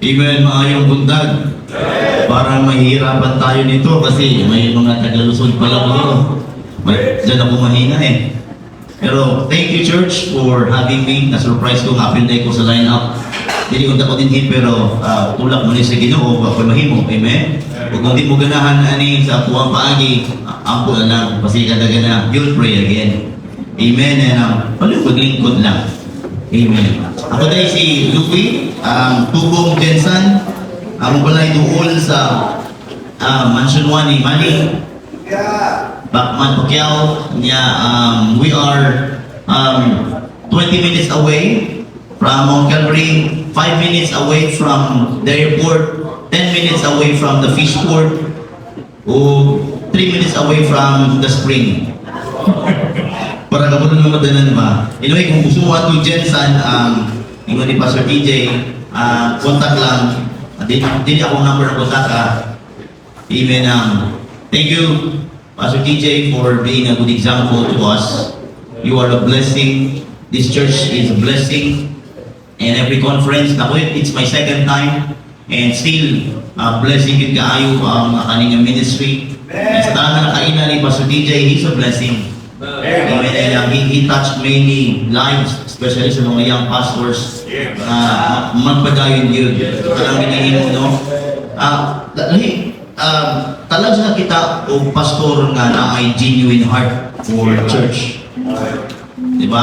Amen, maayong bundag. Parang mahihirapan tayo nito kasi may mga tagalusod pala ko dito. Diyan ako mahina eh. Pero thank you church for having me. Na-surprise ko, kapinday ko sa line-up. Dili ko din pero tulak mo ni sa Ginoo, ako mahimo. Amen? Kung di mo ganahan ani sa tuwang paagi, ampo na lang. Kasi kadaga na, you'll pray again. Amen? And paglingkod lang. Amen. Ako tayo si Lupi, tubong Jensan. Ako pala inuul sa Mansion 1 ni Manny. Bakman Pacquiao. We are 20 minutes away from Mount Calvary, 5 minutes away from the airport, 10 minutes away from the fish port, o 3 minutes away from the spring. Para ka po nung madanan ba? Anyway, kung gusto mo ato Jensan, ingon ni Pastor TJ, contact lang. Hindi akong number ng contact Amen. Thank you, Pastor TJ, for being a good example to us. You are a blessing. This church is a blessing. And every conference, it's my second time. And still, blessing yun kaayo ang kaning ministry. And sa tahan na kainan ni Pastor TJ, he's a blessing. Amen. And he touched many lives, especially sa mga young pastors. Magpadayon yun. Parang ginahimo, no? Talag sa kita o pastor nga na ay genuine heart for church. Diba?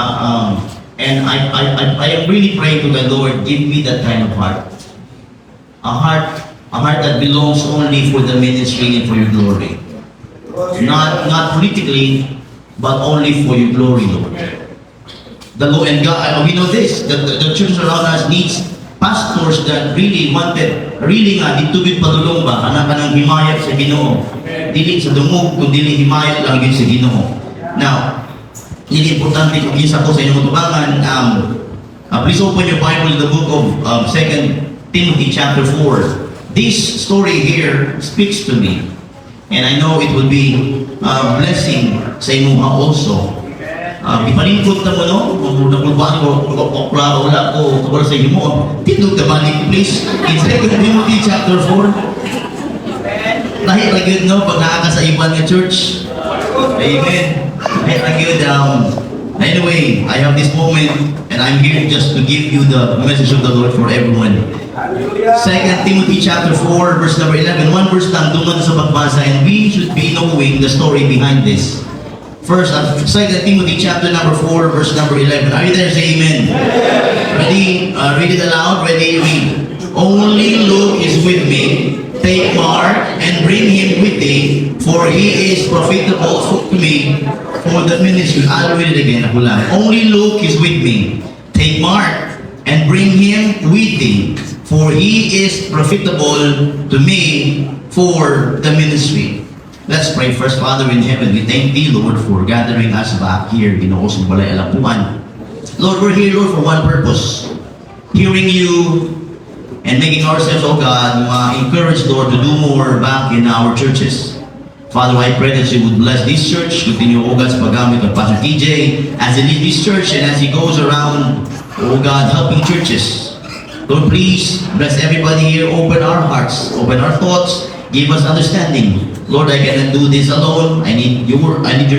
And I am really praying to the Lord, give me that kind of heart. A heart that belongs only for the ministry and for your glory. Not politically, but only for your glory, Lord. The Lord and God, we know this, the church around us needs pastors that really nga, dito bit padulong ba, kanang himayat sa Ginoo. Dili sa dungog, kung dili himayat lang yun sa Ginoo. Now, hindi importante kung isa ko sa inyong tubangan, please open your Bible in the book of 2 Timothy chapter 4. This story here speaks to me. And I know it will be a blessing sa inyo also. Ipalingkod na mo, no? Kung nakulbaan ko, klaro wala ko, kapag sa inyo mo, tindog na balik, please. In 2 Timothy chapter 4. Lahit na yun, no? Pag nakaka sa iban ng church. Amen. Lahit na yun. Anyway, I have this moment, and I'm here just to give you the message of the Lord for everyone. 2 Timothy chapter 4 verse number 11. One verse lang doon sa pagbasa, and we should be knowing the story behind this. First, 2 Timothy chapter number 4 verse number 11. Are you there? Say amen. Ready? Read it aloud. Ready? Read. Only Luke is with me. Take Mark and bring him with thee, for he is profitable to me for the ministry. I'll read it again. Only Luke is with me. Take Mark and bring him with thee, for he is profitable to me for the ministry. Let's pray. First, Father in heaven, we thank thee, Lord, for gathering us back here in Ginoo sa Balay Alampuan. Lord, we're here, Lord, for one purpose. Hearing you and making ourselves, oh God, encouraged, Lord, to do more back in our churches. Father, I pray that you would bless this church. Continue, oh God, sa paggamit ng Pastor TJ as he leads this church and as he goes around, oh God, helping churches. Lord, please bless everybody here. Open our hearts, open our thoughts, give us understanding. Lord, I cannot do this alone. I need your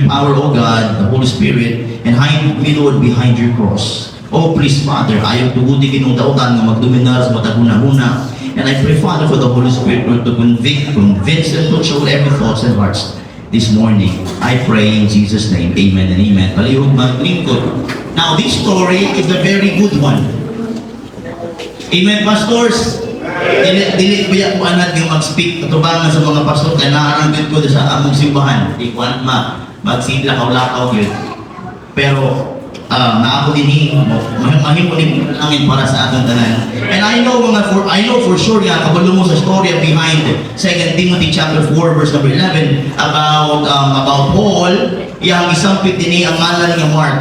power, oh God, the Holy Spirit, and hide me, Lord, behind your cross. Oh, please, Father, ayaw tuguti kinutautan nga magdominar sa mataguna-huna. And I pray, Father, for the Holy Spirit, Lord, to convince and control every thoughts and hearts this morning. I pray in Jesus' name. Amen and amen. Palihog maglingkod. Now, this story is a very good one. Amen, pastors. Dili biya ko anad yung mag-speak katubangan sa mga pastor kaya naaranggan ko sa among simbahan. Di ko magsilakaw-lakaw yun. Pero naako din mahimo ni angin para sa atong tanan. And I know for sure nga kabalo mo sa story behind 2 Timothy chapter 4 verse number 11 about Paul, yang isampit dinhi ang ngalan nga Mark.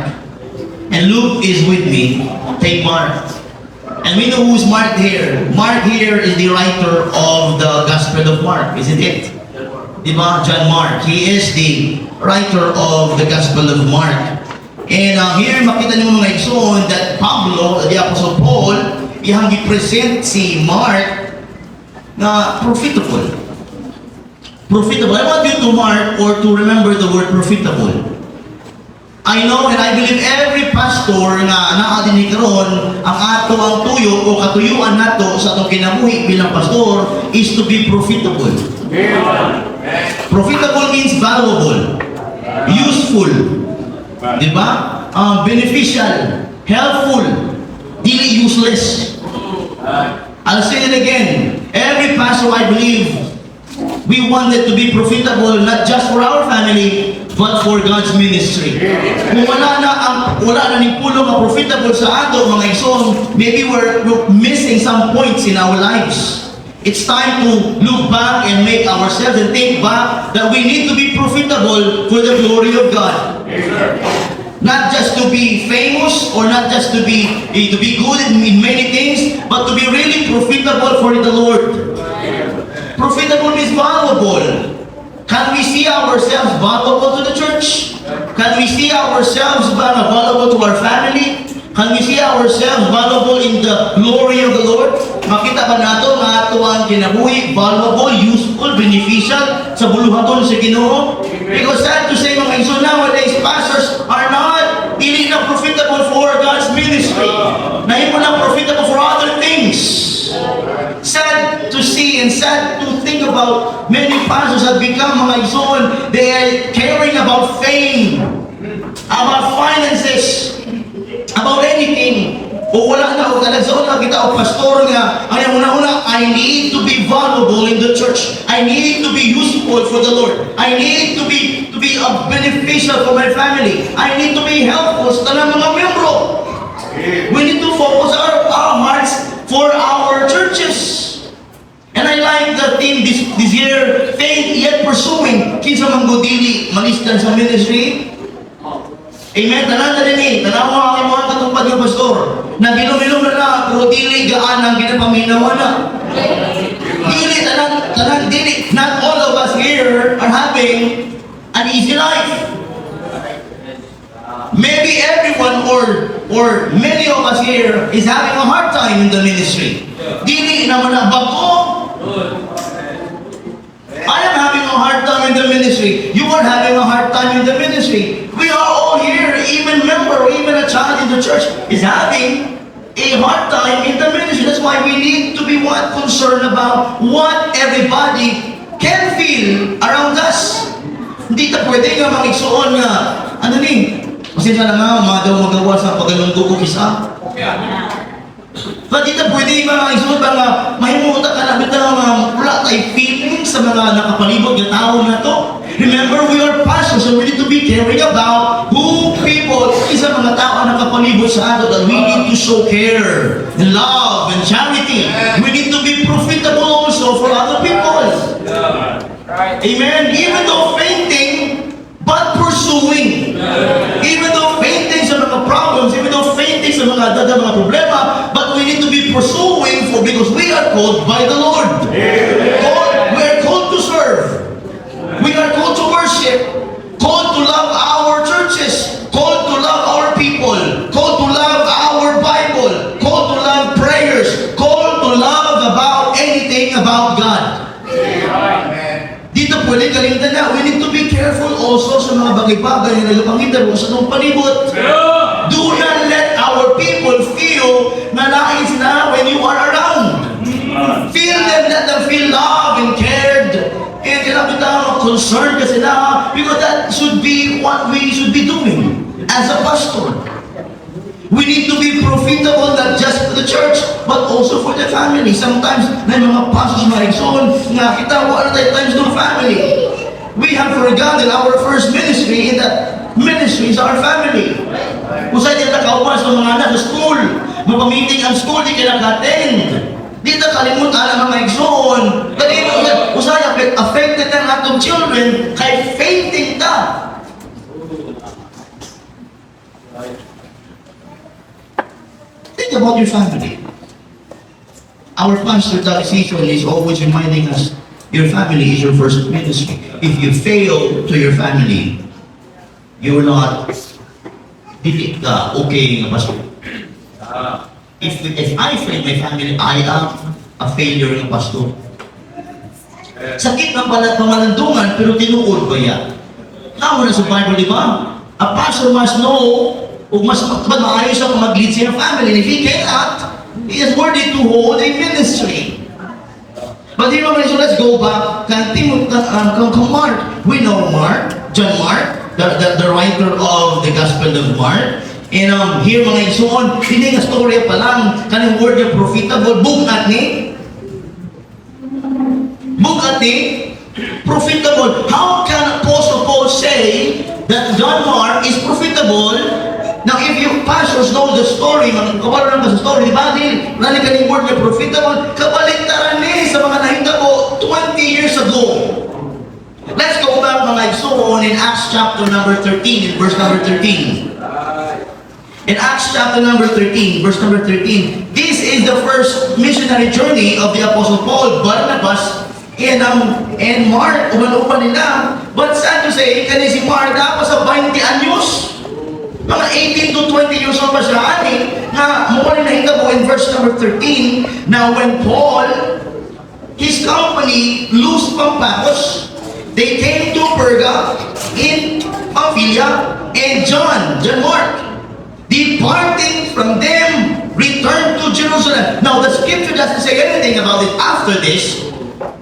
And Luke is with me. Take Mark. And we know who's Mark here. Mark here is the writer of the Gospel of Mark, isn't it? Diba? John Mark. He is the writer of the Gospel of Mark. And here makita niyo mga igsoon that Pablo, the Apostle Paul, iyang gi-present si Mark na profitable. Profitable. I want you to mark or to remember the word profitable. I know and I believe every pastor nga naa dinhi karon ang ato ang tuyo o katuyuan nato sa atong kinabuhi bilang pastor is to be profitable. Profitable means valuable, useful, di ba? Beneficial, helpful, dili useless. I'll say it again. Every pastor, I believe, we wanted to be profitable not just for our family, but for God's ministry. Kung wala na ning pulong na profitable sa ato mga igsoon, maybe we're missing some points in our lives. It's time to look back and make ourselves and think back that we need to be profitable for the glory of God. Not just to be famous or not just to be good in many things, but to be really profitable for the Lord. Profitable means valuable. Can we see ourselves valuable to the church? Can we see ourselves valuable to our family? Can we see ourselves valuable in the glory of the Lord? Makita ba nato nga ato ang kinabuhi, valuable, useful, beneficial sa buluhaton sa Ginoo? Because sad to say mga igsoon, nowadays pastors are not dili na profitable for God's ministry. Nahimo na profitable for other things. Sad to see and sad to think about many pastors have become mga igsoon, they are caring about fame, about finances, about anything. O wala na o kalagsaon na kita o pastor nga ay una-una, I need to be valuable in the church. I need to be useful for the Lord. I need to be beneficial for my family. I need to be helpful sa tanang mga membro. We need to focus our hearts for our churches. And I like the theme this year, faith yet pursuing. Kinsa man go dili malistan sa ministry. Amen. Tanan na din eh. Tanaw mo ang mga katupad ng pastor. Nagilom-ilom na pero dili gaan ang ginapaminawa na. Dili, tanan, dili. Not all of us here are having an easy life. Maybe everyone or many of us here is having a hard time in the ministry. Dili naman na bago. I am having a hard time in the ministry. You are having a hard time in the ministry. We are all here, even member, even a child in the church is having a hard time in the ministry. That's why we need to be concerned about what everybody can feel around us. Hindi ta pwede nga mag-igsuon nga, ano ni, pasensya na nga, mga daw magawa sa paggalunggo ko kisa. But dito pwede mga isunod ba nga mahimuta ka na bitaw nga wala tayo feeling sa mga nakapalibot ng tao na to. Remember, we are pastors so we need to be caring about who people isa mga tao ang nakapalibot sa ato that we need to show care and love and charity. We need to be profitable also for other people. Amen. Even though fainting, but pursuing. Even though fainting sa mga problems, even though fainting sa mga problema, but we need to be pursuing because we are called by the Lord. We are called to serve. We are called to worship. Called to love our churches. Called to love our people. Called to love our Bible. Called to love prayers. Called to love about anything about God. Dito pwede kalimutan na, we need to be careful also sa mga bagay-bagay na nagpangita mo sa itong palibot. Do not let our people feel na nais na when you are around. Feel them, let them feel loved and cared. And kailangan tayo concerned kasi na because that should be what we should be doing as a pastor. We need to be profitable not just for the church, but also for the family. Sometimes, may mga pastors na igsoon, nga kita, what are the times to family? We have forgotten our first ministry in that ministry is our family. Usay din nakaupas ng mga anak sa school, mapamiting ang school, di ka nag-attend. Di na kalimutan ang mga igsoon. Dali usay affected ang atong children, kay fainting ka. Think about your family. Our pastor, Dr. Cecil, is always reminding us, your family is your first ministry. If you fail to your family, you're not, dili ka okay nga pastor. if I fail my family, I am a failure ng pastor. Sakit ng pamalandungan, pero tinuod ba yan? Tama na sa Bible, di ba? A pastor must know, o mas maayos ako mag-lead sa family. And if he cannot, he is worthy to hold a ministry. But you know, so let's go back. Mark. We know Mark, John Mark, the writer of the Gospel of Mark. And here mga igsoon, hindi nga storya pa lang, kanang word yung profitable, bugat ni, profitable. How can Apostle Paul say that John Mark is profitable? Now, if you pastors know the story, mga kabalo lang sa story, di ba? Nani kanang word yung profitable, kabaliktaran ni sa mga nahitabo 20 years ago. Let's go back mga igsoon in Acts chapter number 13, in verse number 13. In Acts chapter number 13, verse number 13, this is the first missionary journey of the Apostle Paul, Barnabas, and Mark, uman-uman nila. But sad to say, kani si Mark, dapat sa 20 anyos, mga 18 to 20 years old pa siya, na mukha na hitabo in verse number 13, now when Paul, his company, loosed Pampakos, they came to Perga in Pamphylia, and John Mark, departing from them, returned to Jerusalem. Now, the scripture doesn't say anything about it after this,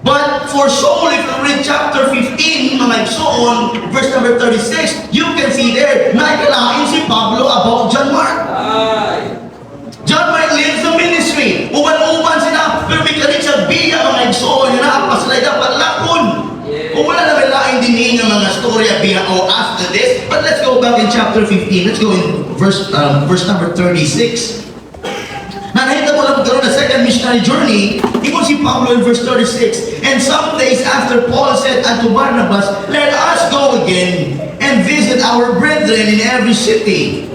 but for Saul, if you read chapter 15, mga igsoon, verse number 36, you can see there, nakikalain si Pablo about John Mark. John Mark leads the ministry. Uban-uban sila, pero may kalit sa biya, mga igsoon, yun na, pasalay dapat lakon. Kung wala na may laing dinin ng mga storya biya o after this, but let's go back in chapter 15. Let's go in verse number 36. Na nahita mo lang magkaroon na second missionary journey, ikaw si Pablo in verse 36. And some days after, Paul said unto Barnabas, let us go again and visit our brethren in every city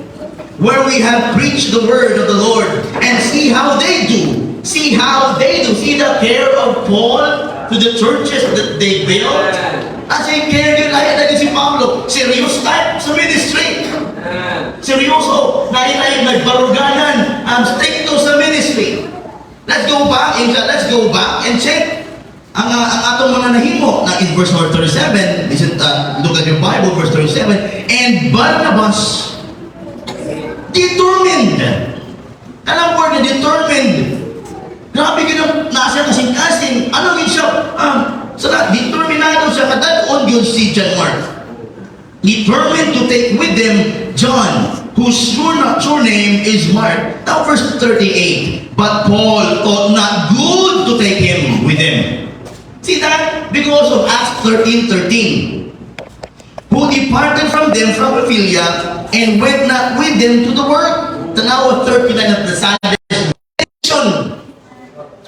where we have preached the word of the Lord, and see how they do. See how they do. See the care of Paul to the churches that they built. Kasi care yun lagi si Pablo. Serious type sa ministry. Seryoso. Nainay nagbaruganan. Stricto sa ministry. Let's go back and check ang atong mga nahimo na in verse number 37. Listen, look at your Bible, verse 37. And Barnabas determined. Alam word na determined. Grabe ganun, nasa kasing-kasing. Ano yun siya? Determinado siya, kadalon yun si John Mark. Determined to take with them John, whose sure name is Mark. Now verse 38. But Paul thought not good to take him with them. See that? Because of Acts 13:13. Who departed from them from Pamphylia and went not with them to the work. Tanaw 39 of the salvation.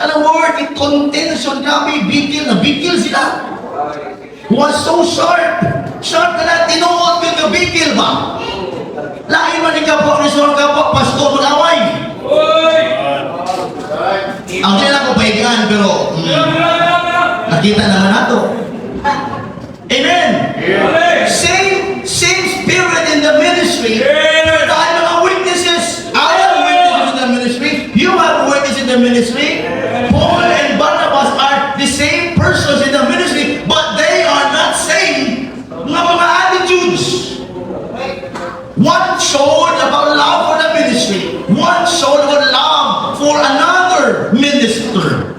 Alam mo, word, contention, grabe, big deal sila. Was so sharp. Sharp na lang, tinuod yung big deal ba? Lain man ikaw po, resort ka po, pastor, mag-away. Ang kailan ko pahigaan, pero nakita naman nato. Amen. Same spirit in the ministry. Tayo mga witnesses. I have witnesses in the ministry. You have witnesses in the ministry. Paul and Barnabas are the same persons in the ministry, but they are not same mga attitudes. One showed about love for the ministry. One showed about love for another minister.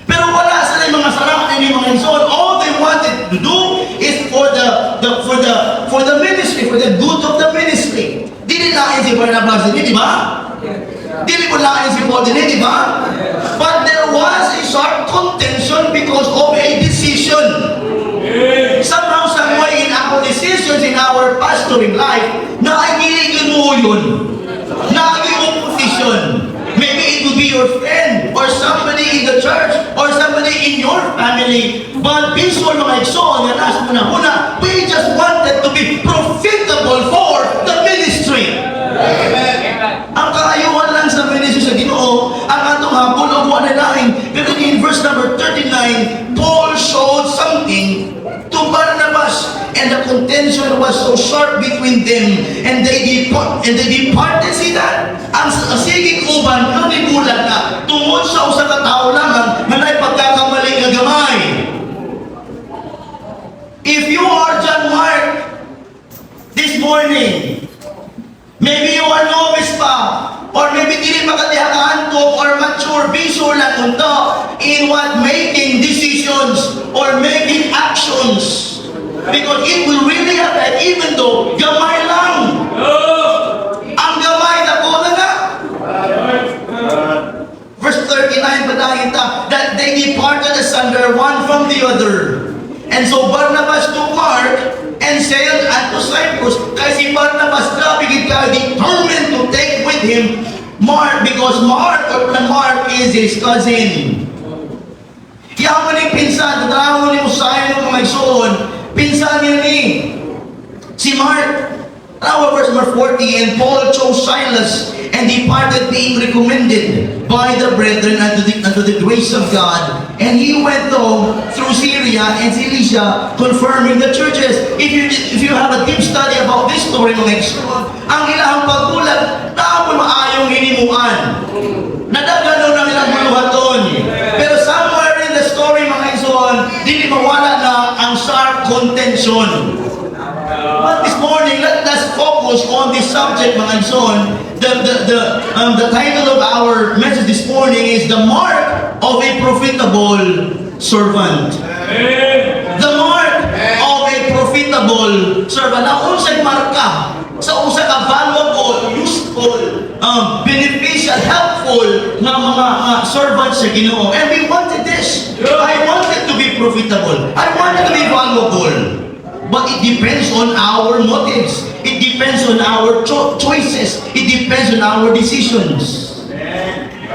Pero wala sila yung mga sarap and yung mga inson. All they wanted to do is for the ministry, for the good of the ministry. Dili lain si Barnabas, di ba? Dili ko lain si Paul, di ba? But there was a sharp contention because of a decision. Somehow, some way in our decisions, in our pastoring life, nakikiligin mo yun. Opposition. Maybe it will be your friend or somebody in the church or somebody in your family. But visual mga igsoon, yan last muna, we just wanted to be profitable for the ministry. Amen. Ang kaayuhan lang sa ministry sa Ginoo, ang atong hapon o buwan na laing. Pero in verse number 39, Paul showed something to Barnabas, and the contention was so sharp between them, and they departed. See that? Ang sigig uban uban ka ni bulan na tungod sa usa ka tawo lamang nga nay pagkakamali nga gamay. If you are John Mark this morning, maybe you are novice pa, or maybe dili makatihakaantong or mature, be sure lang unto in what making decisions or making actions. Because it will really affect even though gamay lang. Ang gamay na po na nga. Verse 39 padahin ta, that they departed asunder one from the other. And so Barnabas took Mark and sailed unto Cyprus. Kasi Barnabas grabe gid ka determined to take with him Mark, because Mark is his cousin. Yaman ni pinsan, tatraho ni Usahay ng mga igsoon, pinsan niya ni si Mark. Now verse number 40, and Paul chose Silas and departed, being recommended by the brethren unto the grace of God. And he went through Syria and Cilicia, confirming the churches. If you have a deep study about this story, mga igsoon, ang ilahang pagbulag, naapon maayong hinimuan. Nadagano na nilang buluhaton. Pero somewhere in the story, mga igsoon, dili mawala na ang sharp contention. But this morning, let us focus on this subject, mga igsoon. The title of our message this morning is The Mark of a Profitable Servant. The Mark of a Profitable Servant. Now, unsay marka sa usa ka valuable, useful, beneficial, helpful na mga servants sa Ginoo. And we wanted this. I wanted to be profitable. I wanted to be valuable. But it depends on our motives. It depends on our choices. It depends on our decisions.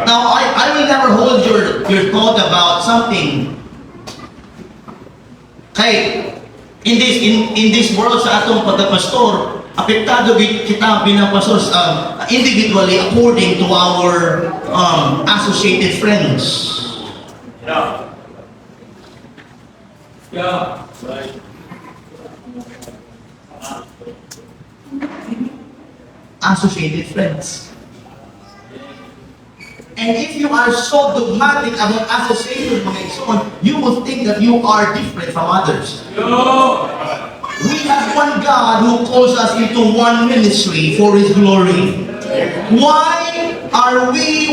Now, I will never hold your thought about something. Kay, in this world sa atong pagkapastor, apektado kita binapastor individually according to our associated friends. Yeah. Right. Associated friends. And if you are so dogmatic about association, mga igsoon, you will think that you are different from others. We have one God who calls us into one ministry for His glory. Why are we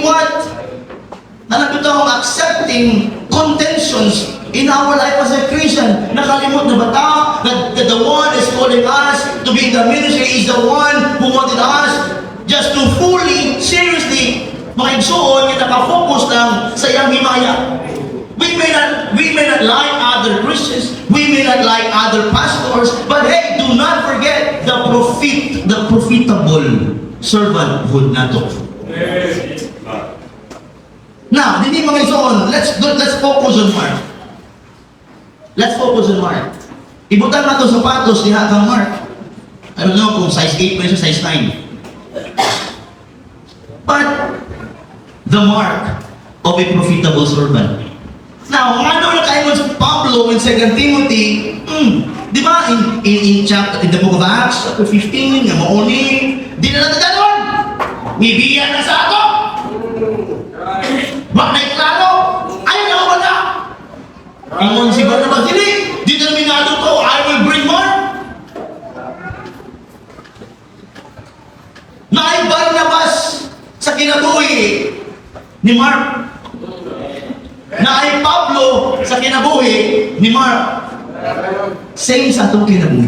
accepting contentions in our life as a Christian? Nakalimot na ba ta that the one is calling us to be in the ministry is the one who wanted us just to fully, seriously, mga igsoon, yung nakafocus lang sa iyang himaya. We may not like other Christians, we may not like other pastors, but hey, do not forget the profitable servanthood nato. Now, hindi mga igsoon, let's focus on Mark. Let's focus on Mark. Ibutan na itong sapatos ni Hakang Mark. I don't know kung size 8 pa siya, size 9. But, the mark of a profitable servant. Now, ano na kayo sa Pablo in 2 Timothy, di ba, in the book of Acts, chapter 15, nga mauni, di na nataganon. Ibiyan na sa ato. Bakit klaro? Ayaw na wala. Ingon si Barnabas, hindi, determinado ko, I will bring Mark. Na ay Barnabas sa kinabuhi ni Mark. Na ay Pablo sa kinabuhi ni Mark. Same sa atong kinabuhi.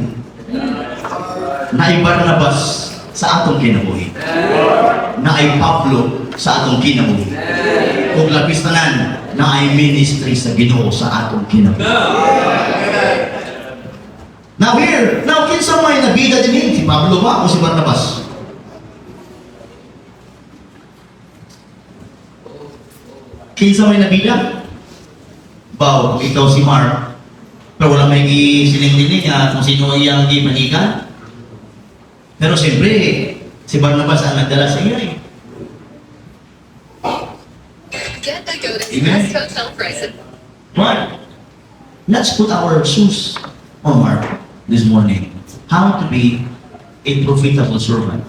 Na ay Barnabas sa atong kinabuhi. Na ay Pablo sa atong kinabuhi. Kung labis tanan, na ay ministry sa Ginoo sa atong kinabuhi. Now kinsa may nabida din si Pablo ba o si Barnabas? Kinsa may nabida? Baw, ikaw si Mark. Pero wala may siling-diling niya kung sino iyang gipanikan. Pero siyempre, si Barnabas ang nagdala sa iyo eh. Get the go to Amen. best hotel price. Right. Let's put our shoes on Mark this morning. How to be a profitable servant.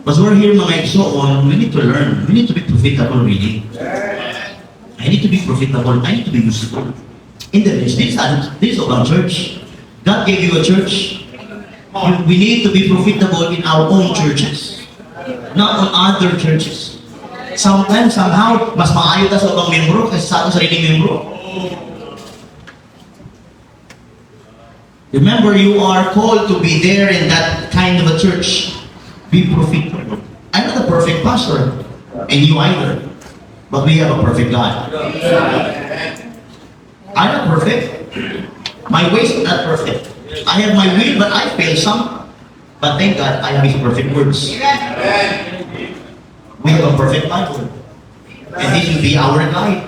Because we're here mga igsoon, we need to learn. We need to be profitable really. I need to be profitable. I need to be useful. In the rest, this is our church. God gave you a church. We need to be profitable in our own churches. Not on other churches. Sometimes, somehow, mas maayo ta sa ibang membro kaysa sa ating sariling membro. Remember, you are called to be there in that kind of a church. Be profitable. I'm not a perfect pastor, and you either. But we have a perfect God. I'm not perfect. My ways are not perfect. I have my will, but I fail some. But thank God, I have His perfect words. We have a perfect Bible. And this will be our guide.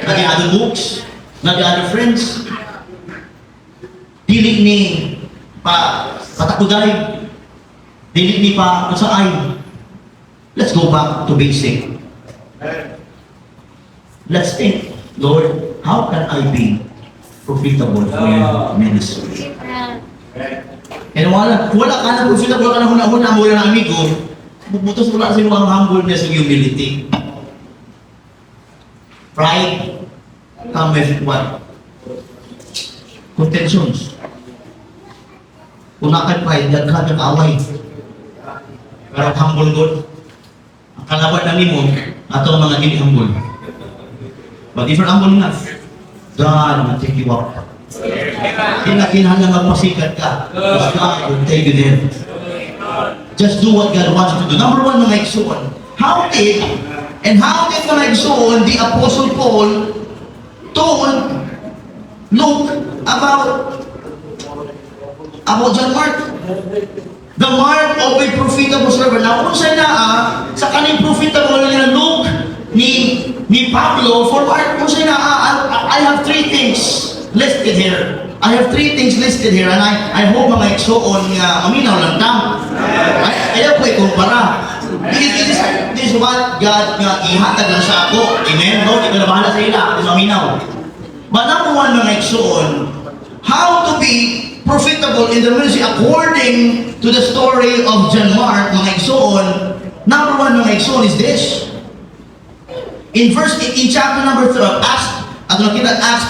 Not the other books, not the other friends. Dili ni patakuday. Dili ni usaay. Let's go back to basic. Let's think, Lord, how can I be profitable for your ministry? And wala ka na profitable ka na huna-huna mo yung amigo, bubutos mo lang sa mga humbleness and humility. Pride come with what? Contentions. Kung pride, daghan ng away. Pero humble God, ang kalaban namin mo, ato ang mga hindi humble. But if you're humble enough, God will take you up. Kinakailangan magpasikat ka. Because God will take you there. Just do what God wants you to do. Number one, mga igsoon. How did mga igsoon, the Apostle Paul told Luke about John Mark? The mark of a profitable servant. Now, kung siya sa kaning profitable na Luke, ni Pablo, for Mark, kung siya I have three things listed here. I have three things listed here, and I hope mga igsoon nga maminaw lang ta. Ayaw ko ikumpara. This is what God nga ihatag lang sa ako. Amen? No, di ko na bahala sa ila. This is maminaw. But number one, mga igsoon, how to be profitable in the ministry according to the story of John Mark, mga igsoon. Number one, mga igsoon, is this. In chapter number 3 of Acts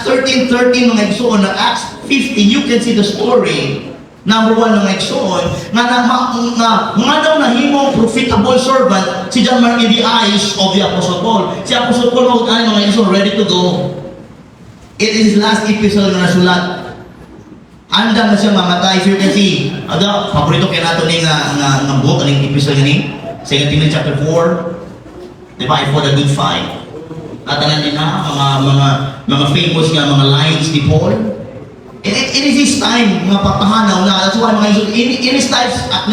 13, mga igsoon, na Acts 15, you can see the story. Number one, mga igsoon, nga daw nahimong profitable servant si John Mark in the eyes of the Apostle Paul. Si Apostle Paul, mga igsoon, ready to go. It is his last epistle na nasulat. Anda na siya mamatay. If you can see, paborito kaya nato ni nga book, aning epistle ni 2 Timothy chapter 4. Diba, I fought a good fight. Tatanan din mga famous nga mga lines ni Paul. It is his time, mga papahanaw na. That's why mga in his lifetime,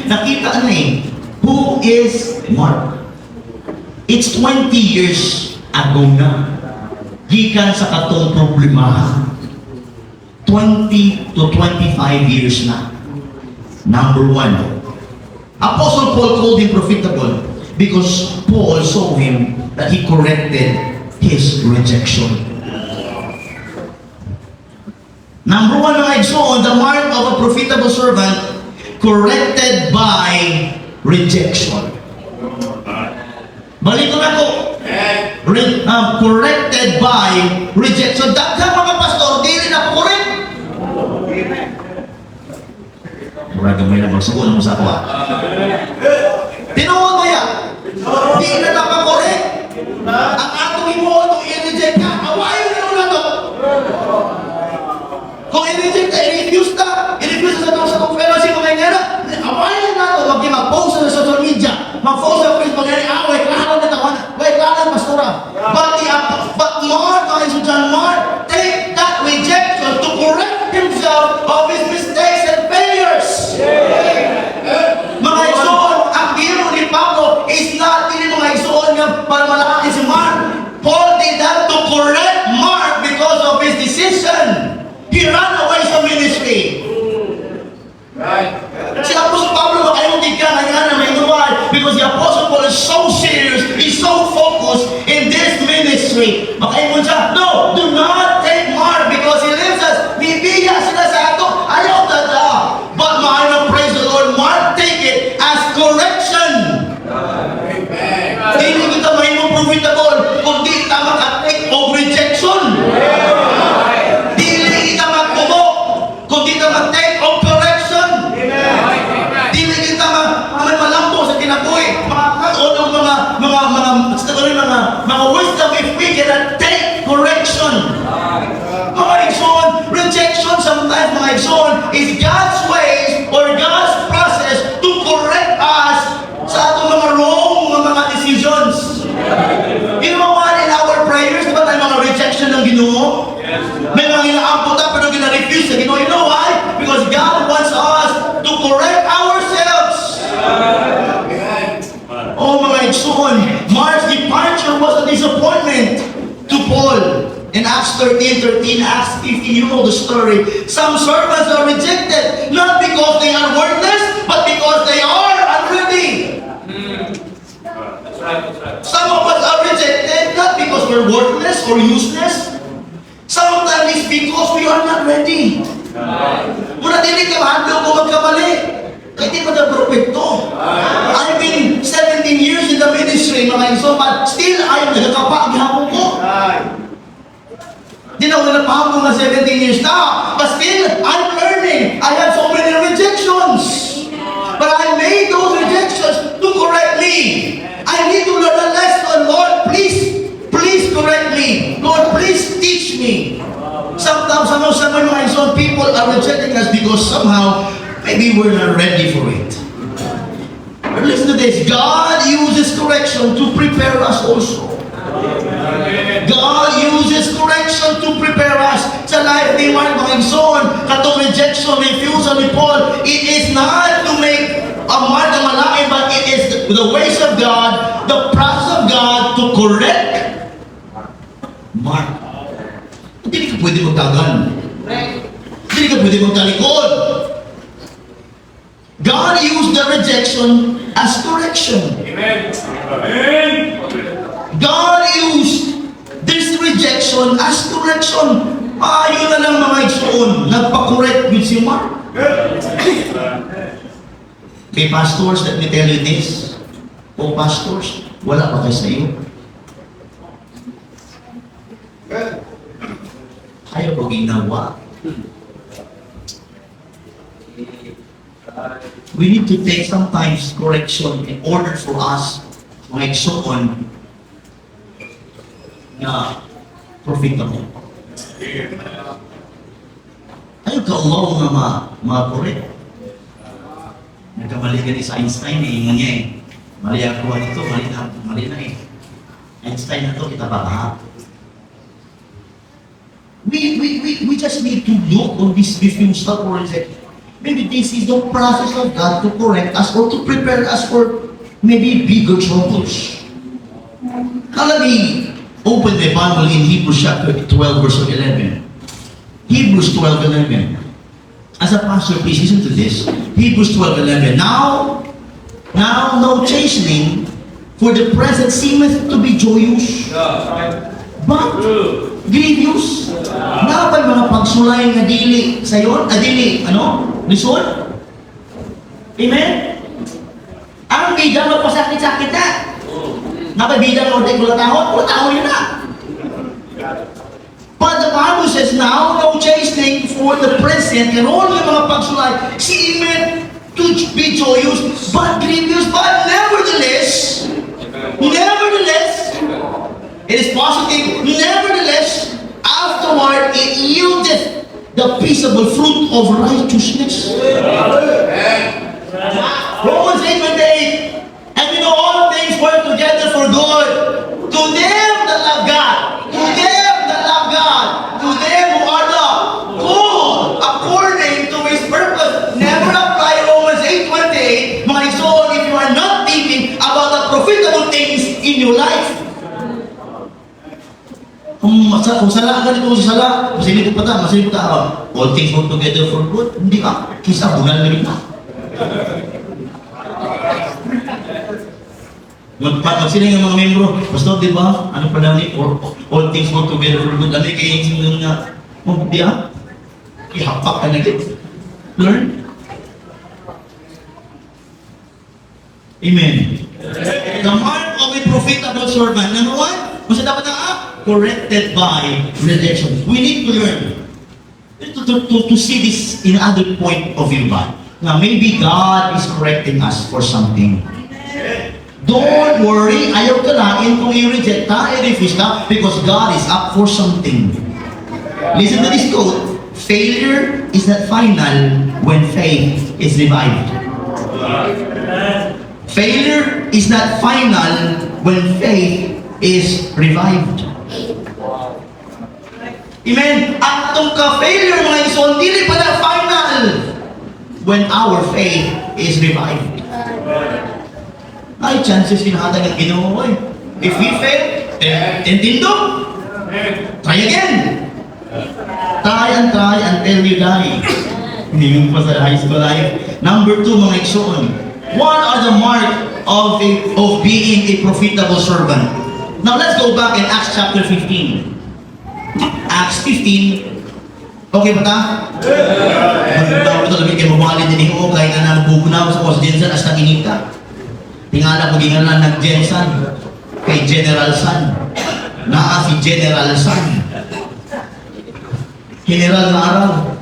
nakita na who is Mark. It's 20 years ago na. Gikan sa katong problema. 20 to 25 years na. Number one, Apostle Paul called him profitable because Paul saw him that he corrected his rejection. Number one, mga igsoon, the mark of a profitable servant corrected by rejection. Balik ko na ko. Corrected by rejection. Daghang mga pastor, dili na correct. Mura gamay na magsuko na mo sa ako. Tinuod mo yan. Di na napakorek. Ang atong imo, itong i-reject ka, awayin na lang ito. Kung i-reject ka, i-refuse ka sa itong fellowship mga ingera, awayin na ito. Mag-post sa social media, mag-post sa Facebook, away, klaran na tawanan. Wait, klaran, pastora. But Mark, John Mark, take that rejection to correct himself of his mistakes and failures. Mga igsoon, ang biro ni Pablo is not ini mga igsoon nga para malaki si Mark. Paul did that to correct Mark because of his decision. He ran away sa ministry. Right. Si Apostle Pablo, ayaw di ka, nangyana may inuwal because the Apostle Paul is so igsoon, is God's ways or God's process to correct us sa atong mga wrong mga decisions. You know what? In our prayers, di ba tayo mga rejection ng Ginoo? May mga inaabot na pero gina-refuse sa Ginoo. You know why? Because God wants us to correct ourselves. Oh mga igsoon, Mark's departure was a disappointment to Paul. In Acts 13, Acts 15, you know the story. Some servants are rejected, not because they are worthless, but because they are unready. Some of us are rejected, not because we're worthless or useless. Sometimes it's because we are not ready. Muna din ka mahandlo kung magkamali. Kaya di ba na propekto? I've been 17 years in the ministry, mga igsoon, but still I am nagkakapa, gihapon ko. Di na ako napahapon na 17 years na, but still I'm learning. I have so many rejections. But I made those rejections to correct me. I need to learn a lesson. Lord, please correct me. Lord, please teach me. Sometimes, some of my son people are rejecting us because somehow, maybe we're not ready for it. But listen to this. God uses correction to prepare us also. God uses correction to prepare us sa life ni Mark, mga igsoon. Katong rejection, refusal ni Paul, it is not to make a mark na malain, but it is the ways of God, the process of God to correct Mark. Hindi ka pwede magtagan. Hindi ka pwede magtalikod. God used the rejection as correction. Amen. Amen. God used this rejection as correction. Ayun na lang mga igsoon, nagpa-correct with si Mark. Okay, pastors, let me tell you this. Oh, pastors, wala pa kayo sa iyo. Ayaw ko ginawa. We need to take sometimes correction in order for us, mga igsoon, na profitable. Ayaw ka umaw nga ma-correct. Nagkamali ka ni sa Einstein eh, nga niya eh. Mali ako ito, mali na eh. Einstein na to, kita ba ha? We just need to look on this refusal or rejection. Maybe this is the process of God to correct us or to prepare us for maybe bigger troubles. Let me open the Bible in Hebrews chapter 12 verse 11. Hebrews 12:11. As a pastor, please listen to this. Hebrews 12:11. Now no chastening for the present seemeth to be joyous, but grievous. Napay mga pagsulay nga dili sayon, dili lison. Amen. Ang bida magpasakit-sakit na. Napay bida nga ulit wala tahon yun na. But the Bible says now no chastening for the present and all yung mga pagsulay seemeth to be joyous, but grievous. But nevertheless, it is positive. Nevertheless, afterward it yieldeth the peaceable fruit of righteousness. Romans 8:28. And we know all things work together for good to them that love God. To them that love God. To them who are the called according to His purpose. Never apply Romans 8:28. Mga igsoon, if you are not thinking about the profitable things in your life. Kung sala ka dito sa sala, masilip pa ta. All things work together for good. Hindi ka. Kisa bulan na rin na. Sila yung mga membro, basta di ba? Ano pala ni? All things work together for good. Ano kayo yung sinunod nga? Di ah? Ihapak ka na din. Learn. Amen. The mark of a profitable servant. Number one, kung sa dapat na corrected by rejection. We need to learn to see this in other point of view ba? Now, maybe God is correcting us for something. Don't worry, ayaw ka lain kung i-refuse ka, because God is up for something. Listen to this quote. failure is not final when faith is revived. Failure is not final when faith is revived. Amen. At itong ka-failure mga ison, dili pala final when our faith is revived. Ay, chances pinahatan ng Ginoo. Oy. If we fail, tentindo. Try again. Try until you die. Hindi mo pa sa high school life. Number 2, mga ison. What are the mark of being a profitable servant? Now let's go back in Acts chapter 15. Acts 15. Okay ba ta? Bago ito labing kayo mabalin din ko kaya nga nabubunaw sa Pos Jensen as nakinita. Tingala ko gingalan nag-Jensen kay General San. Naa si General San. General na araw.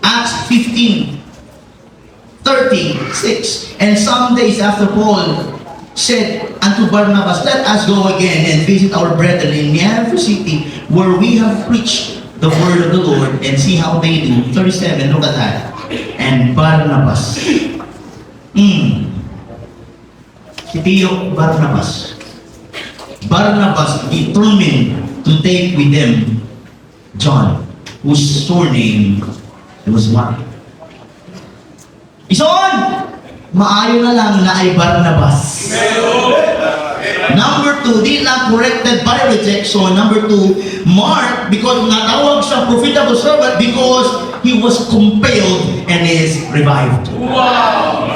Acts 15:36. And some days after Paul said unto Barnabas, let us go again and visit our brethren in Neapolis city where we have preached the word of the Lord and see how they do. 37, look at that. And Barnabas. Si Tio Barnabas. Barnabas determined to take with them John, whose surname was Mark. Ison! Maayo na lang na ay Barnabas. Number 2, di lang corrected by rejection. Number 2, Mark, because natawag siya profitable servant because he was compelled and is revived. Wow!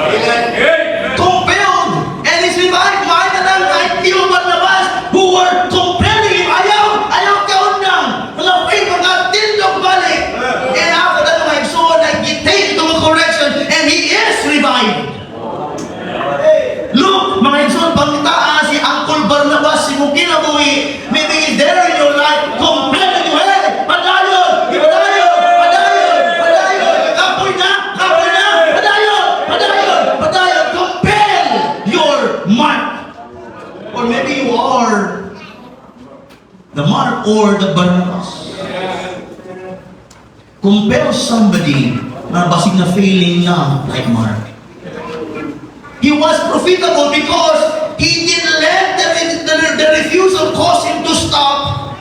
Compelled and is revived. Maayo na lang ay Tio Barnabas who were compelling him. Ayaw kaon lang. Malapit magkatindog balik. And after that, my son, nag-take to correction and he is revived. Look, mga insun, pagtaan si Uncle Barnabas, si Mukina Bui, maybe he's there in your life, compelling you, hey, padayon, kapoy na, padayon, compel your Mark. Or maybe you are the Mark or the Barnabas. Compel somebody na basig na failing na like Mark. He was profitable because he didn't let the refusal cause him to stop.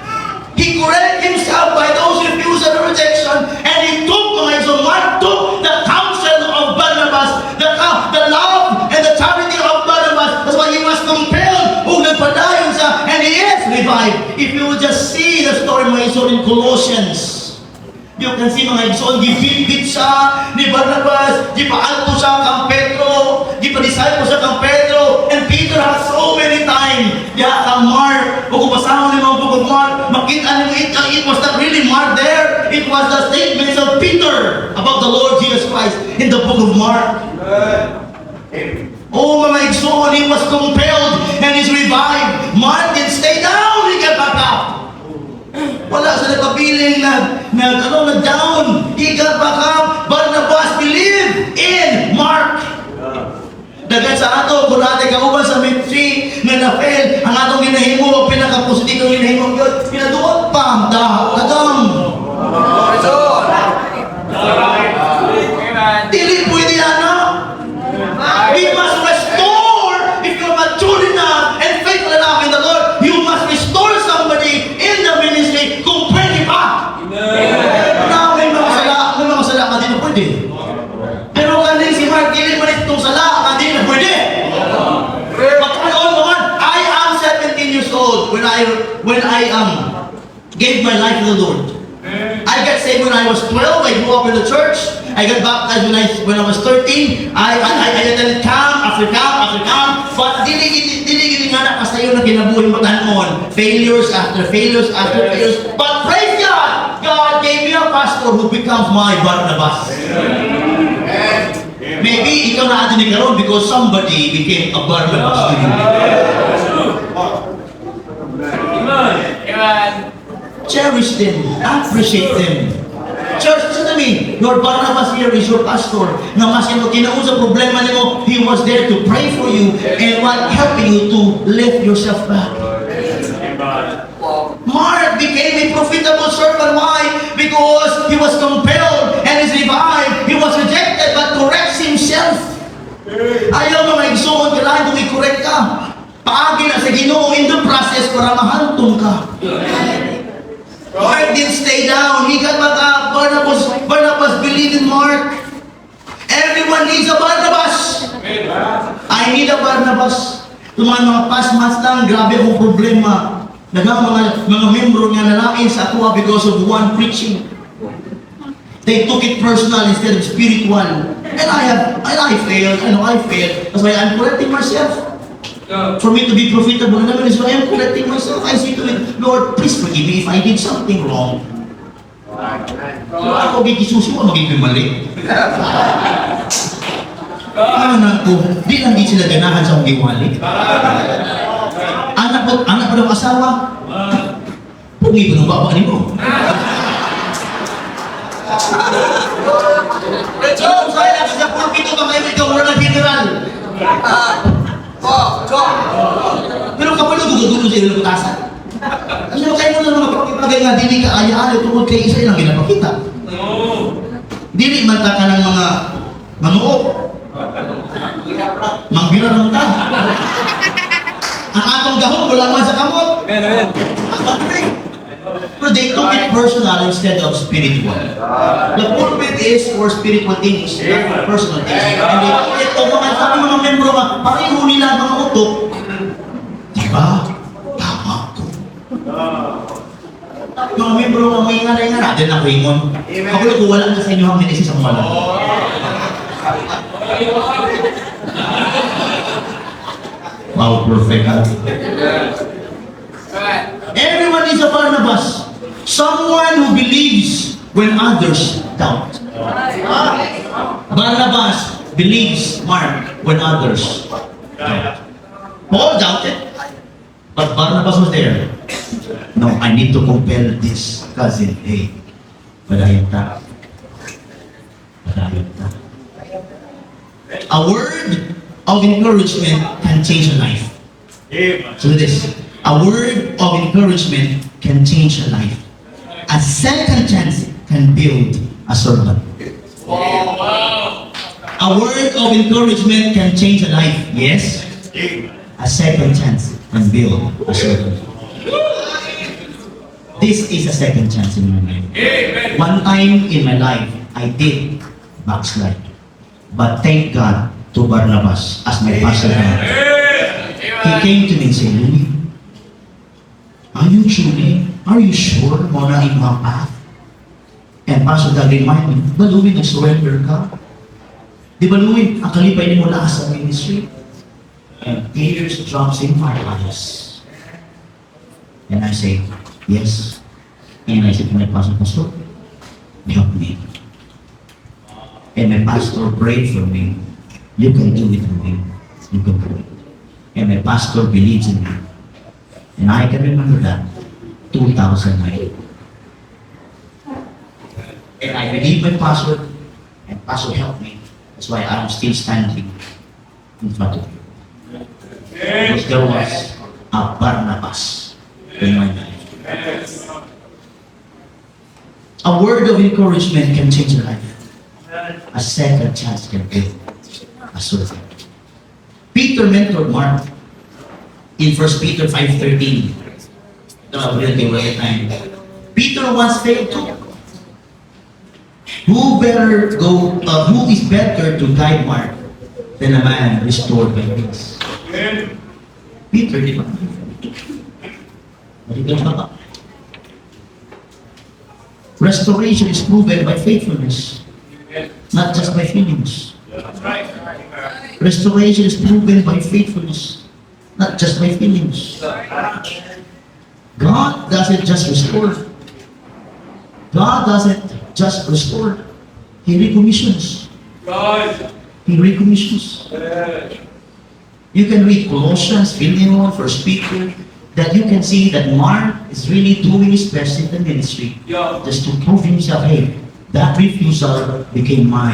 He corrected himself by those refusal and rejection, and he took Mark took the counsel of Barnabas, the love and the charity of Barnabas. That's why he was compelled. Nagpadayon siya, and he is revived. If you will just see the story mga ison in Colossians, you can see mga ison, gibit siya ni Barnabas, gipaalto siya kang Pedro, gipa-disciple siya kang Pedro, and Peter has so many times, kang Mark, o kung basahon ni mga book of Mark, makita niyo it was not really Mark there, it was the statements of Peter about the Lord Jesus Christ in the book of Mark. Oh, mga ison, he was compelled and is revived. Mark didn't stay down, he got back up. Wala sa nagpabiling nag-down. He got back up. Barnabas believed in Mark. Dagan sa ato, kung natin kauban sa ministry, nga na-fail, ang atong ginahimo, pinaka-positive ginahimo, pinaduot pa, kadam. Dili pwede na. We must restore, if you're mature enough and faithful enough in the Lord, you must restore somebody in the ministry kung pwede pa. Now, may mga sala ka din na pwede. Pero kanin si Mark, dili mo rin itong sala ka din na pwede. But I am 17 years old when I gave my life to the Lord. I got saved when I was 12. I grew up in the church. I got baptized when I was 13. I attended camp after camp. But dili nga na kasayo na kinabuhi mo tanon. Failures after failures. But praise God! God gave me a pastor who becomes my Barnabas. Maybe ikaw na atin ni karon because somebody became a Barnabas to you. Amen. Cherish them. Appreciate them. Church, listen to me. Your Barnabas here is your pastor. Na mas yung kinaun sa problema nimo, he was there to pray for you and while helping you to lift yourself back. Mark became a profitable servant. Why? Because he was compelled and is revived. He was rejected but corrects himself. Ayaw mga igsoon, kailangan kung i-correct ka. Paagi na sa Ginoo in the process para mahantong ka. Mark didn't stay down. He got back up. Barnabas believed in Mark. Everyone needs a Barnabas. I need a Barnabas. Tumaan mga past months lang, grabe akong problema. Mga membro nga nalain sa ako because of one preaching. They took it personal instead of spiritual. And I failed. I failed. That's why I'm correcting myself. For me to be profitable naman is why I'm correcting myself. I say to it, Lord, please forgive me if I did something wrong. So ako gigisusi ko, magiging mali. Anak ko, di lang di sila ganahan sa akong giwali. Anak ko ng asawa, pugi ko ng baba ni mo. Ano saya sa pagpito ba kayo ikaw wala na general? Pero kapag dugo-dugo sa ilang putasan. Ano kayo mo na mga pagpipagay nga, dili ka ayaali tungkol kay isa ilang ginapakita. Dili man ta ka ng mga manuok. Mangbirarang ta. Ang atong gahong wala man sa kamot. Pero they took it personal instead of spiritual. The pulpit is for spiritual things, not for personal things. And they took it, o mga membro nga, pareho nila mga utok. Diba? Tama ko. Mga membro nga may ngaray nga natin ang Raymond. Ako lang kung wala na sa inyo ang minesis ang wala. Wow, perfect. Everyone is a Barnabas. Someone who believes when others doubt. Barnabas believes Mark when others doubt. Paul doubted, but Barnabas was there. No, I need to compel this cousin. Hey, padayon ta. Padayon ta. A word of encouragement can change a life. So this. A word of encouragement can change a life. A second chance can build a servant. A word of encouragement can change a life. Yes. A second chance can build a servant. This is a second chance in my life. One time in my life, I did backslide. But thank God to Barnabas as my pastor. He came to me and said, Louis, are you sure mo na imang path? And Pastor Doug remind me, ba Louie, nag-surrender ka? Di ba Louie, ang kalipay ni mo lakas sa ministry? And tears drops in my eyes. And I say, yes. And I said to my pastor, help me. And my pastor prayed for me. You can do it for me. You can do it. And my pastor believes in me. And I can remember that, 2009. And I believe my pastor, and pastor helped me. That's why I'm still standing in front of you. Because there was a Barnabas in my life. A word of encouragement can change a life. A second chance can build a servant. Peter mentored Mark in 1 Peter 5:13. Peter once failed too. Who is better to guide Mark than a man restored by grace? Peter, di ba? Restoration is proven by faithfulness, not just by feelings. Restoration is proven by faithfulness, not just by feelings. God doesn't just restore. God doesn't just restore. He recommissions. He recommissions. You can read Colossians, Philemon, 1 Peter, that you can see that Mark is really doing his best in the ministry just to prove himself, hey, that refusal became my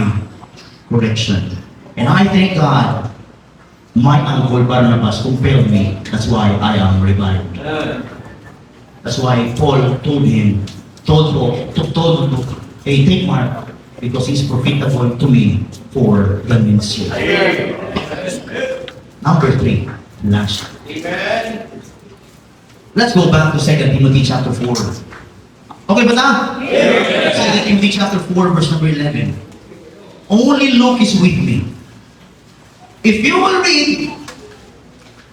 correction. And I thank God, my uncle Barnabas compelled me. That's why I am revived. That's why Paul told Hey, take Mark because he's profitable to me for the ministry. Number 3, last. Let's go back to 2 Timothy chapter 4. Okay ba na? 2 Timothy chapter 4 verse number 11. Only Luke is with me. If you will read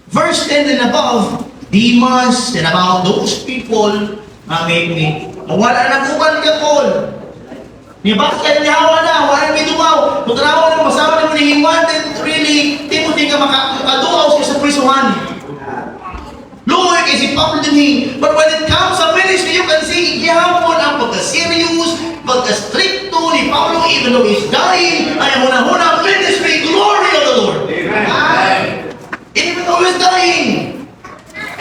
verse 10 and above, Demas and about those people na may mawala na kuban ka Paul. Di ba? Kaya nihawa na, wala may dumaw. Tutrawa na, masama na he wanted really Timothy ka makaduaw siya sa prisuhan. Lord, kasi Pablo din but when it comes to ministry, you can see, gihapon ang pagka-serious, pagka-stricto ni Pablo, even though he's dying, ay muna-muna ministry, glory of the Lord. Amen. Even though he's dying.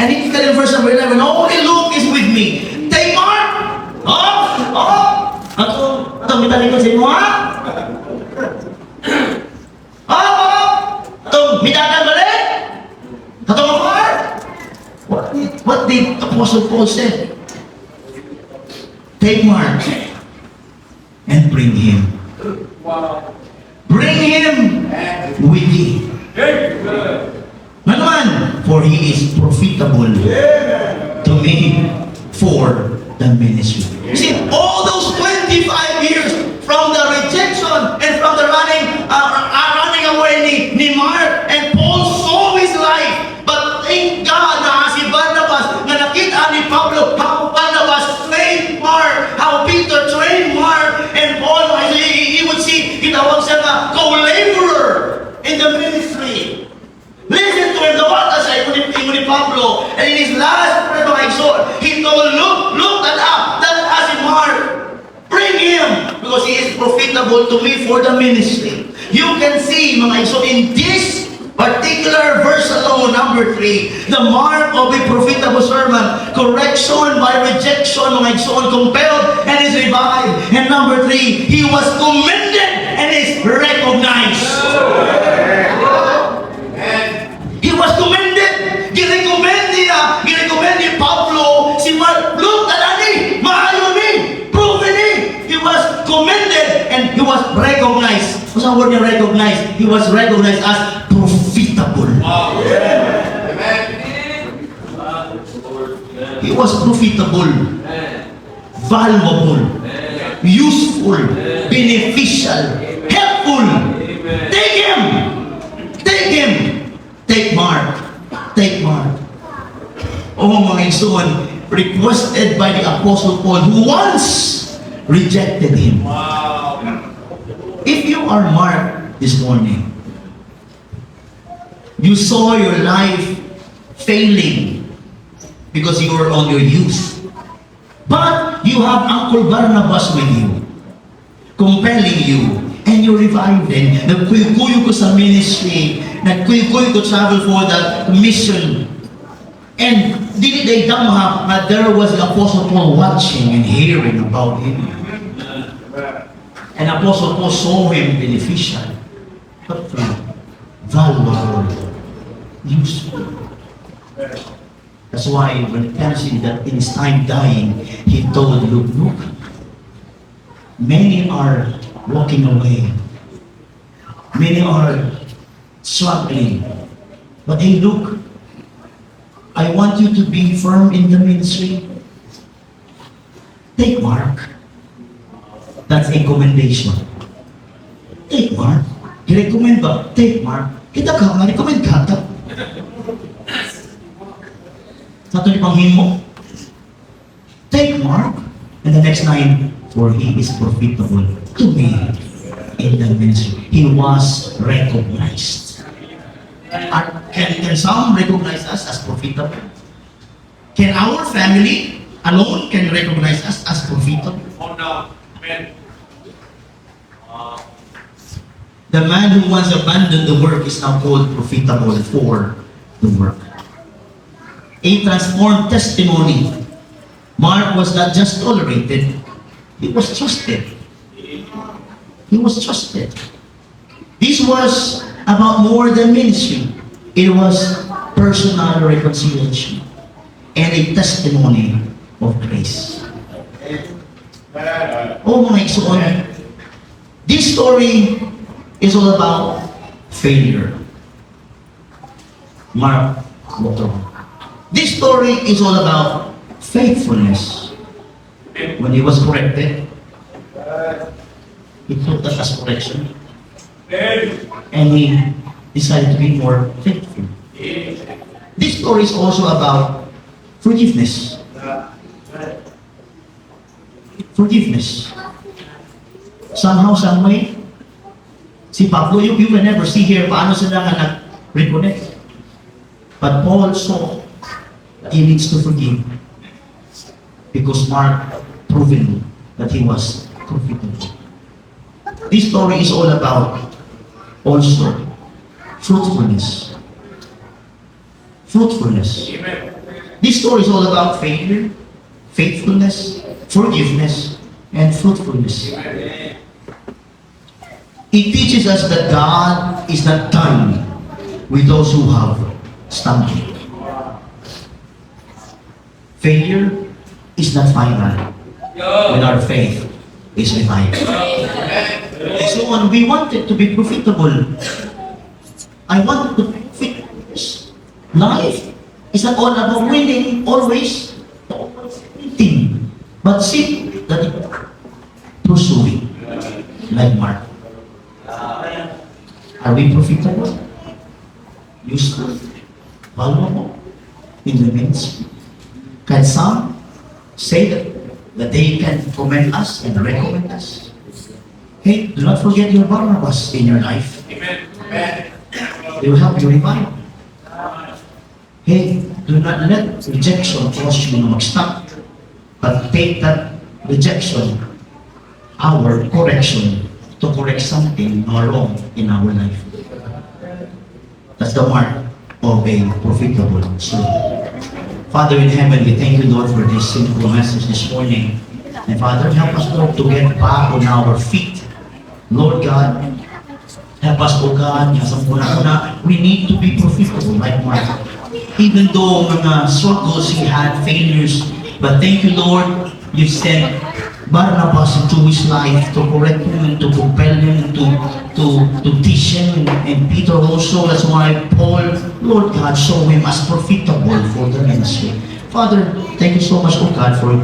And he said in verse number 11, only Luke is with me. Take Mark! Ito mitali ko sa inyo, ha? Ito, mitakan balik? Ito, Mark? What did Apostle Paul say? Take Mark and bring him. Bring him with thee. Naman, for he is profitable to me for the ministry. You see, all those 25 years from the rejection and from the running away ni Mark, and Paul saw his life. But thank God na si Barnabas na nakita ni Pablo how Barnabas trained Mark, how Peter trained Mark, and Paul, he would see, itawag siya na co-laborer in the ministry. Listen to him, the what aside ni Pablo, and in his last prayer to my soul, he told, look that up, that as in Mark, bring him, because he is profitable to me for the ministry. You can see, mga so in this particular verse alone, number 3, the mark of a profitable servant, correction by rejection, mga igsoon, compelled and is revived. And number 3, he was commended and is recognized. He was commended. Girecommend ni Pablo si Mark. Look, talani, maayo ni, proven ni. He was commended and he was recognized. What's the word niya recognized? He was recognized as profitable. He was profitable, valuable, useful, beneficial, helpful. Take him. Take him. Take Mark. Take Mark. Oh, mga son, requested by the Apostle Paul who once rejected him. If you are Mark this morning, you saw your life failing because you were on your youth. But you have Uncle Barnabas with you, compelling you, and you revived them. Nagkuy-kuy ko sa ministry, nagkuy-kuy ko travel for the mission. And did they damha that there was the Apostle Paul watching and hearing about him. And Apostle Paul saw him beneficial, helpful, valuable, useful. That's why when it comes in that in his time dying, he told Luke, look, many are walking away. Many are struggling. But hey, look, I want you to be firm in the ministry. Take Mark. That's a commendation. Take Mark. I-recommend ba? Take Mark. Kita ka, ma-recommend ka ta. Sa ito ni panghimo. Take Mark. And the next line, for he is profitable to me in the ministry. He was recognized. Can some recognize us as profitable? Can our family alone can recognize us as profitable? Oh no. Amen. The man who once abandoned the work is now called profitable for the work. A transformed testimony. Mark was not just tolerated, he was trusted. He was trusted. This was about more than ministry. It was personal reconciliation and a testimony of grace. Oh mga igsoon, this story is all about failure. Mark, this story is all about faithfulness. When he was corrected, he took that as correction, and he decided to be more faithful. This story is also about forgiveness. Forgiveness. Somehow, some way, si Pablo, you can never see here paano sila nga nag-reconnect. But Paul saw that he needs to forgive because Mark proven that he was profitable. This story is all about also fruitfulness. Fruitfulness. This story is all about failure, faithfulness, forgiveness, and fruitfulness. It teaches us that God is not done with those who have stumbled. Failure is not final when our faith is revived. So when we wanted to be profitable, I want to fit life is not all about winning always, winning, but seek that pursuing like Mark. Are we profitable? Useful? Valuable? In the ministry? Can some say that they can commend us and recommend us? Hey, do not forget your Barnabas in your life. They will help you revive. Hey, do not let rejection cause you to mag-stop, but take that rejection, our correction, to correct something wrong in our life. That's the mark of a profitable soul. Father in heaven, we thank you, Lord, for this simple message this morning. And Father, help us, Lord, to get back on our feet. Lord God, help us, O God, we need to be profitable like Mark. Even though mga struggles he had, failures, but thank you, Lord, you sent Barnabas into his life to correct him, to compel him, to teach him, and Peter also. That's why Paul, Lord God, saw him as profitable for the ministry. Father, thank you so much, O God, for